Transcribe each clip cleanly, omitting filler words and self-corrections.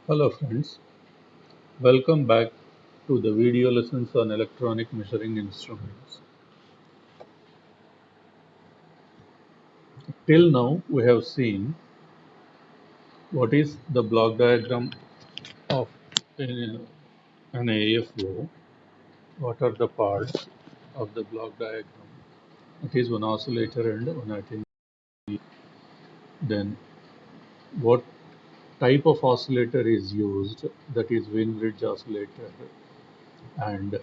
Hello friends, welcome back to the video lessons on electronic measuring instruments. Till now we have seen what is the block diagram of an AFO, what are the parts of the block diagram. It is one oscillator and one attenuator. Then what type of oscillator is used, that is Wien bridge oscillator, and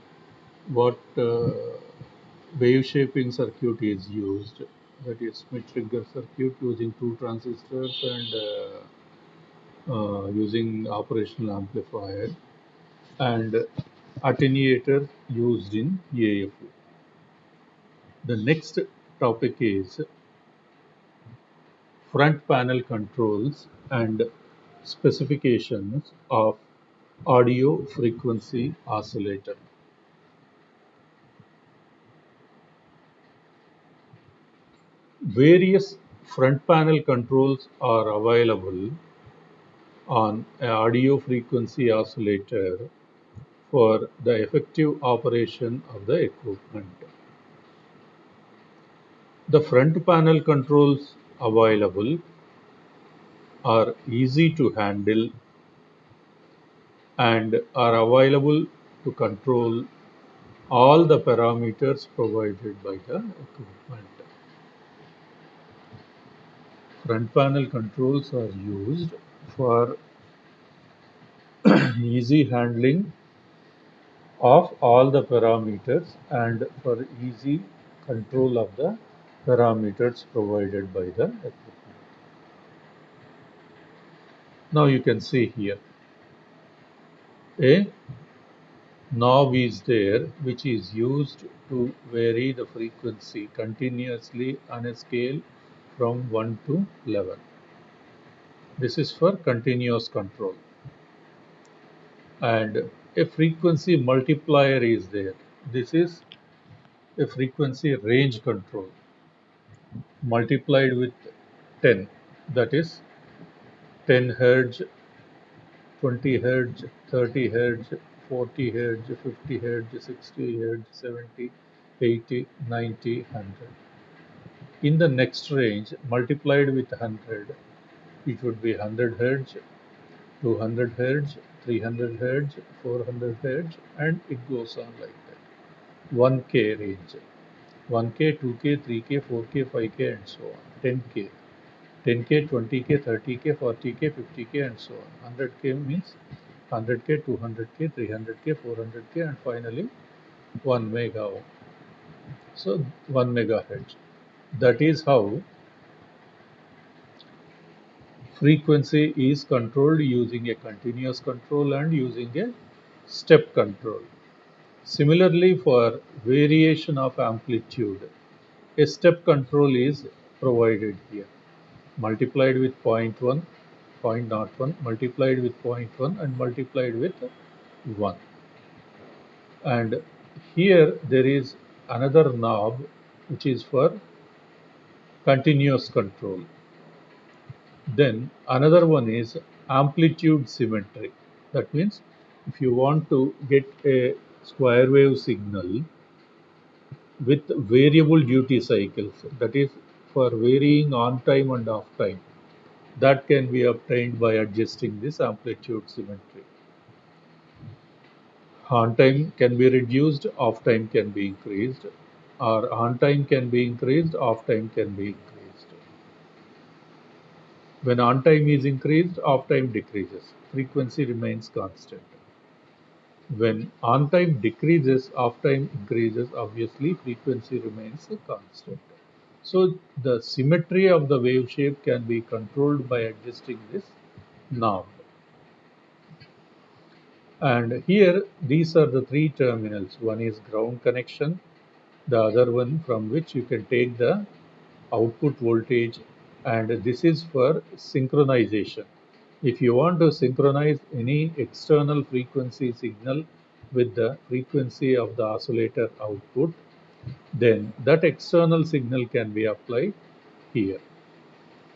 what wave shaping circuit is used, that is Schmitt trigger circuit using two transistors and using operational amplifier, and attenuator used in AFO. The next topic is front panel controls and specifications of audio frequency oscillator. Various front panel controls are available on an audio frequency oscillator for the effective operation of the equipment. The front panel controls available are easy to handle and are available to control all the parameters provided by the equipment. Front panel controls are used for easy handling of all the parameters and for easy control of the parameters provided by the equipment. Now you can see here a knob is there which is used to vary the frequency continuously on a scale from 1 to 11. This is for continuous control. And a frequency multiplier is there. This is a frequency range control multiplied with 10, that is 10 hertz, 20 hertz, 30 hertz, 40 hertz, 50 hertz, 60 hertz, 70, 80, 90, 100. In the next range, multiplied with 100, it would be 100 hertz, 200 hertz, 300 hertz, 400 hertz, and it goes on like that. 1K range. 1K, 2K, 3K, 4K, 5K, and so on. 10K. 10K, 20K, 30K, 40K, 50K, and so on. 100K means 100K, 200K, 300K, 400K, and finally 1 mega ohm. So 1 megahertz. That is how frequency is controlled using a continuous control and using a step control. Similarly, for variation of amplitude, a step control is provided here. Multiplied with 0.1, 0.01, multiplied with 0.1 and multiplied with 1. And here there is another knob which is for continuous control. Then another one is amplitude symmetry. That means if you want to get a square wave signal with variable duty cycles, that is for varying on time and off time, that can be obtained by adjusting this amplitude symmetry. On time can be reduced, off time can be increased, or on time can be increased, off time can be increased. When on time is increased, off time decreases, frequency remains constant. When on time decreases, off time increases, obviously frequency remains constant. So the symmetry of the wave shape can be controlled by adjusting this knob. And here these are the three terminals. One is ground connection, the other one from which you can take the output voltage, and this is for synchronization. If you want to synchronize any external frequency signal with the frequency of the oscillator output, then that external signal can be applied here.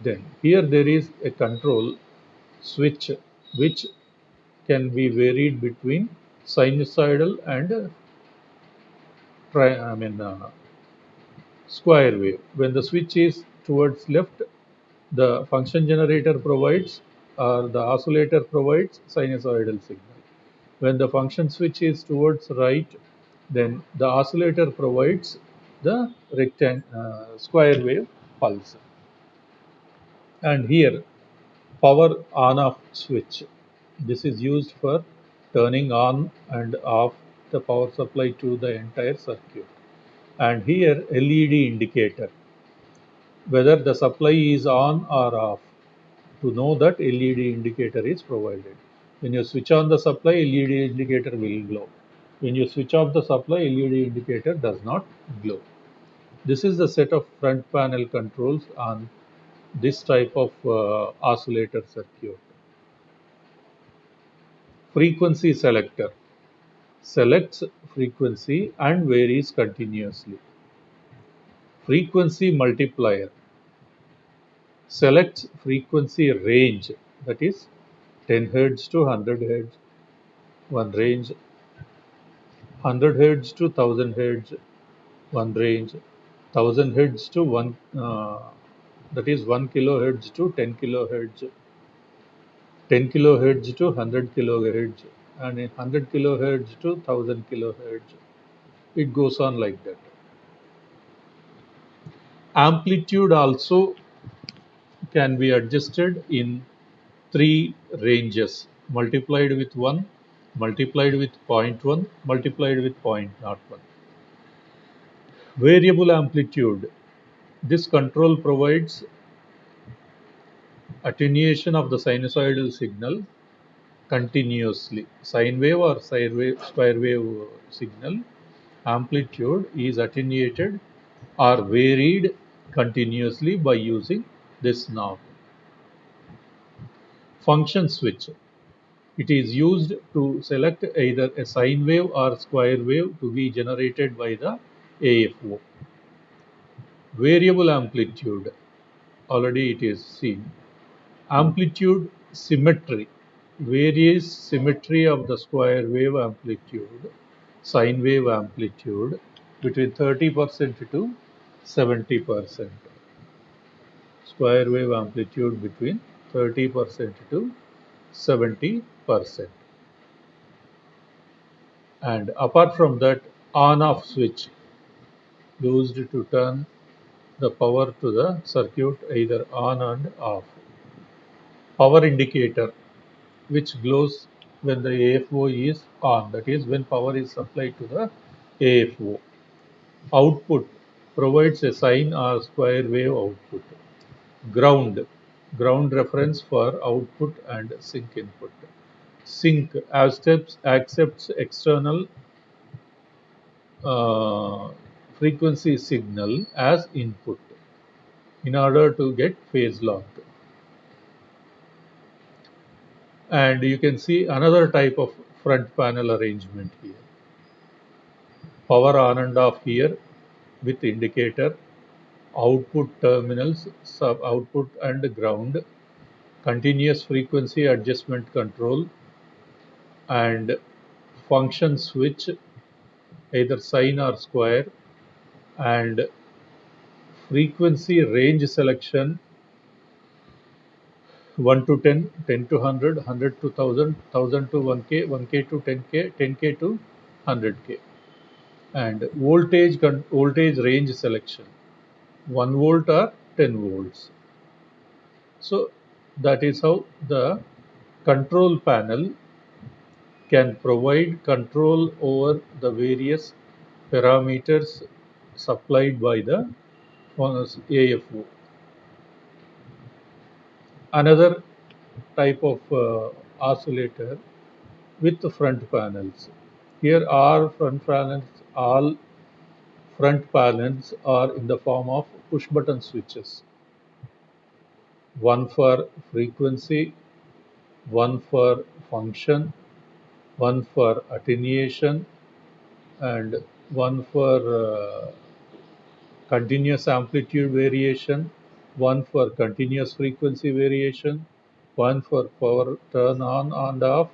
Then here there is a control switch which can be varied between sinusoidal and tri- I mean uh, square wave. When the switch is towards left, the function generator provides or the oscillator provides sinusoidal signal. When the function switch is towards right, then the oscillator provides the square wave pulse. And here, power on off switch. This is used for turning on and off the power supply to the entire circuit. And here, LED indicator, whether the supply is on or off. To know that, LED indicator is provided. When you switch on the supply, LED indicator will glow. When you switch off the supply, LED indicator does not glow. This is the set of front panel controls on this type of oscillator circuit. Frequency selector selects frequency and varies continuously. Frequency multiplier selects frequency range, that is 10 Hz to 100 Hz, one range, 100 Hz to 1000 Hz, one range, 1000 Hz to 1 that is 1 kilohertz to 10 kilohertz, 10 kilohertz to 100 kilohertz, and 100 kilohertz to 1000 kilohertz. It goes on like that. Amplitude also can be adjusted in three ranges: multiplied with 1, multiplied with zero point 0.1, multiplied with 0.01. Variable amplitude. This control provides attenuation of the sinusoidal signal continuously. Sine wave or square wave signal amplitude is attenuated or varied continuously by using this knob. Function switch. It is used to select either a sine wave or square wave to be generated by the AFO. Variable amplitude. Already it is seen. Amplitude symmetry. Various symmetry of the square wave amplitude, sine wave amplitude between 30% to 70%. Square wave amplitude between 30% to 70%. And apart from that, on off switch used to turn the power to the circuit either on and off. Power indicator, which glows when the AFO is on, that is when power is supplied to the AFO. Output provides a sine or square wave output. Ground, ground reference for output and sync input. Sync accepts external uh, frequency signal as input in order to get phase lock. And you can see another type of front panel arrangement here. Power on and off here with indicator, output terminals, sub output and ground, continuous frequency adjustment control, and function switch, either sine or square, and frequency range selection 1 to 10, 10 to 100, 100 to 1000, 1000 to 1K, 1K to 10K, 10K to 100K. And voltage range selection 1 volt or 10 volts. So that is how the control panel can provide control over the various parameters supplied by the AFO. Another type of oscillator with the front panels. Here are front panels, all front panels are in the form of push button switches. One for frequency, one for function, one for attenuation, and one for continuous amplitude variation, one for continuous frequency variation, one for power turn on and off,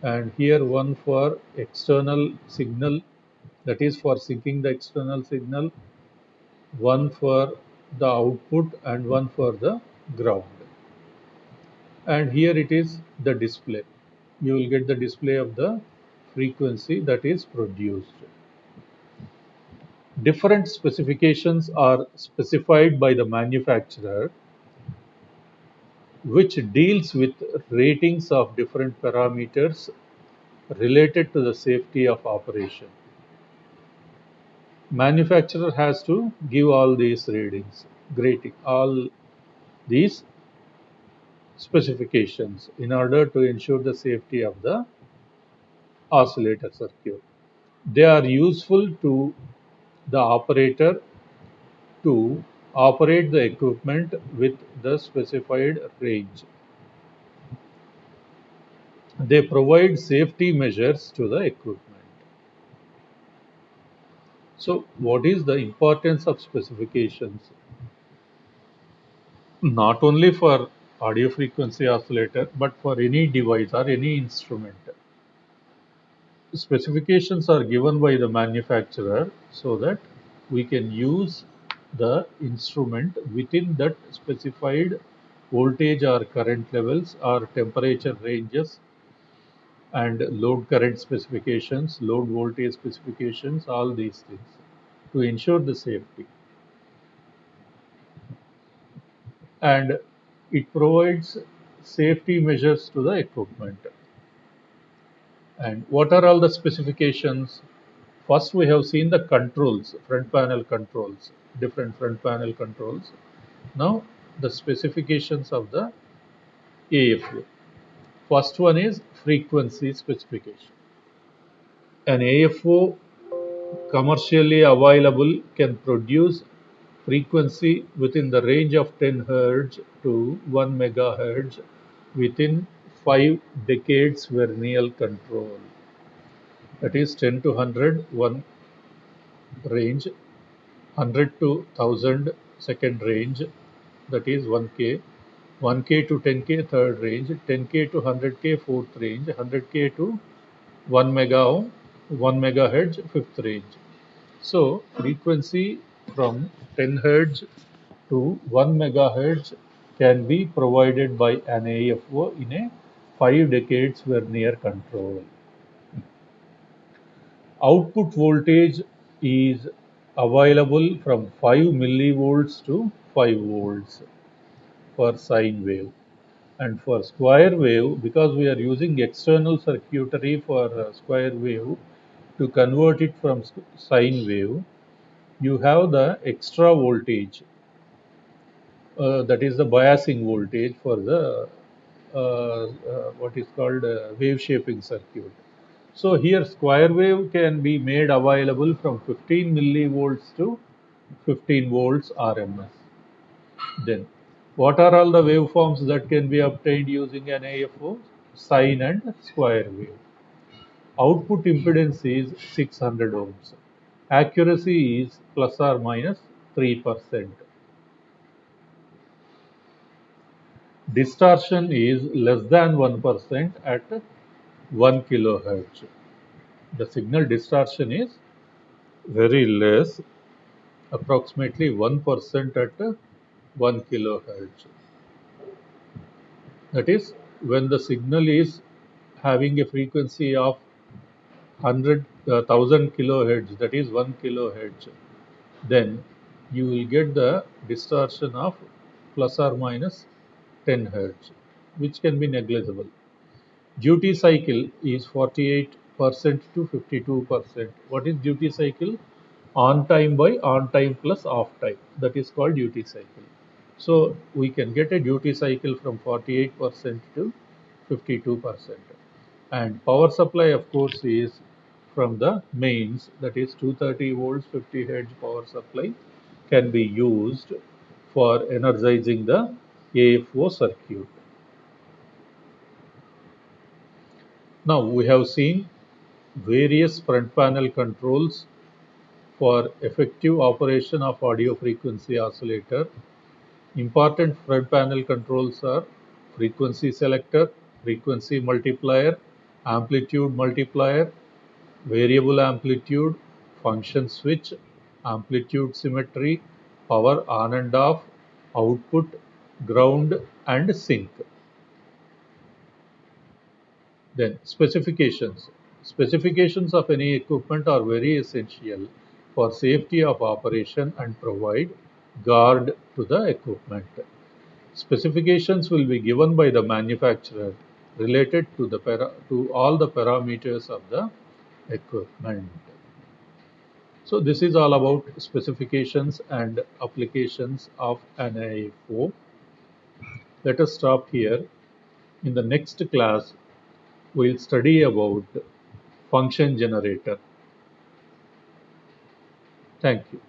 and here one for external signal, that is for syncing the external signal, one for the output and one for the ground. And here it is the display. You will get the display of the frequency that is produced. Different specifications are specified by the manufacturer, which deals with ratings of different parameters related to the safety of operation. Manufacturer has to give all these readings, rating, all these specifications in order to ensure the safety of the oscillator circuit. They are useful to the operator to operate the equipment with the specified range. They provide safety measures to the equipment. So, what is the importance of specifications? Not only for audio frequency oscillator, but for any device or any instrument. Specifications are given by the manufacturer so that we can use the instrument within that specified voltage or current levels or temperature ranges and load current specifications, load voltage specifications, all these things to ensure the safety. And it provides safety measures to the equipment. And what are all the specifications? First, we have seen the controls, front panel controls, different front panel controls. Now, the specifications of the AFO. First one is frequency specification. An AFO commercially available can produce frequency within the range of 10 Hz to 1 megahertz within 5 decades Verneuil control. That is 10 to 100, 1 range, 100 to 1000 second range, that is 1K, 1K to 10K third range, 10K to 100K fourth range, 100K to 1 megahertz fifth range. So frequency from 10 Hz to 1 megahertz can be provided by an AFO in a 5 decades Vernier control. Output voltage is available from 5 millivolts to 5 volts for sine wave. And for square wave, because we are using external circuitry for square wave to convert it from sine wave, you have the extra voltage, that is the biasing voltage for the what is called wave shaping circuit. So here square wave can be made available from 15 millivolts to 15 volts RMS. Then what are all the waveforms that can be obtained using an AFO? Sine and square wave. Output impedance is 600 ohms. Accuracy is plus or minus 3%. Distortion is less than 1% at 1 kilohertz. The signal distortion is very less, approximately 1% at 1 kilohertz. That is, when the signal is having a frequency of 1,000 kilohertz, that is 1 kilohertz, then you will get the distortion of plus or minus 10 hertz, which can be negligible. Duty cycle is 48% to 52%. What is duty cycle? On time by on time plus off time. That is called duty cycle. So we can get a duty cycle from 48% to 52%. And power supply, of course, is from the mains, that is 230 volts 50 hertz power supply can be used for energizing the AFO circuit. Now we have seen various front panel controls for effective operation of audio frequency oscillator. Important front panel controls are frequency selector, frequency multiplier, amplitude multiplier, variable amplitude, function switch, amplitude symmetry, power on and off, output, ground and sync. Then specifications. Specifications of any equipment are very essential for safety of operation and provide guard to the equipment. Specifications will be given by the manufacturer related to to all the parameters of the equipment. So this is all about specifications and applications of an AIFO. Let us stop here. In the next class, we'll study about function generator. Thank you.